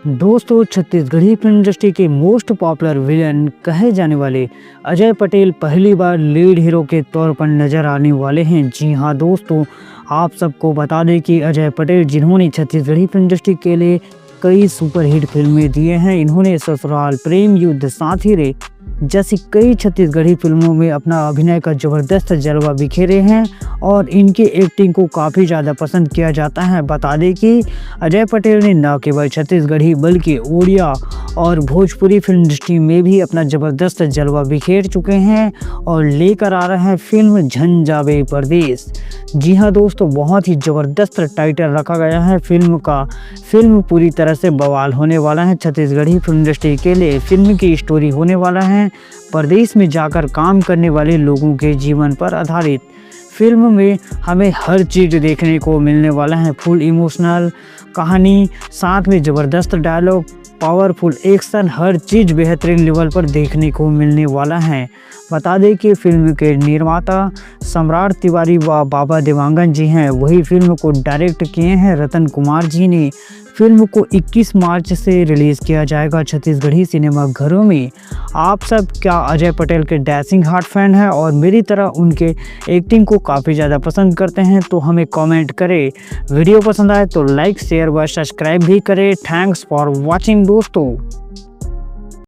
दोस्तों, Chhattisgarhi film industry के most popular villain कहे जाने वाले अजय पटेल पहली बार लीड हीरो के तौर पर नजर आने वाले हैं। जी हां दोस्तों, आप सबको बता दें कि अजय पटेल जिन्होंने छत्तीसगढ़ी फिल्म इंडस्ट्री के लिए कई सुपरहिट फिल्में दिए हैं, इन्होंने ससुराल, प्रेम युद्ध, साथी रे जैसी कई छत्तीसगढ़ी फिल्मों में अपना अभिनय का जबरदस्त जलवा बिखेरे हैं और इनकी एक्टिंग को काफ़ी ज़्यादा पसंद किया जाता है। बता दें कि अजय पटेल ने न केवल छत्तीसगढ़ी बल्कि उड़िया और भोजपुरी फिल्म इंडस्ट्री में भी अपना ज़बरदस्त जलवा बिखेर चुके हैं और लेकर आ रहे हैं फिल्म झन जावे परदेस। जी हाँ दोस्तों, बहुत ही ज़बरदस्त टाइटल रखा गया है फिल्म का। फिल्म पूरी तरह से बवाल होने वाला है छत्तीसगढ़ी फिल्म इंडस्ट्री के लिए। फिल्म की स्टोरी होने वाला है परदेश में जाकर काम करने वाले लोगों के जीवन पर आधारित। फिल्म में हमें हर चीज़ देखने को मिलने वाला है, फुल इमोशनल कहानी, साथ में ज़बरदस्त डायलॉग, पावरफुल एक्शन, हर चीज़ बेहतरीन लेवल पर देखने को मिलने वाला है। बता दें कि फिल्म के निर्माता सम्राट तिवारी व बाबा देवांगन जी हैं, वही फिल्म को डायरेक्ट किए हैं रतन कुमार जी ने। फिल्म को 21 मार्च से रिलीज़ किया जाएगा छत्तीसगढ़ी सिनेमा घरों में। आप सब क्या अजय पटेल के डैशिंग हार्ट फैन हैं और मेरी तरह उनके एक्टिंग को काफ़ी ज़्यादा पसंद करते हैं? तो हमें कमेंट करें। वीडियो पसंद आए तो लाइक, शेयर व सब्सक्राइब भी करें। थैंक्स फॉर वॉचिंग दोस्तों।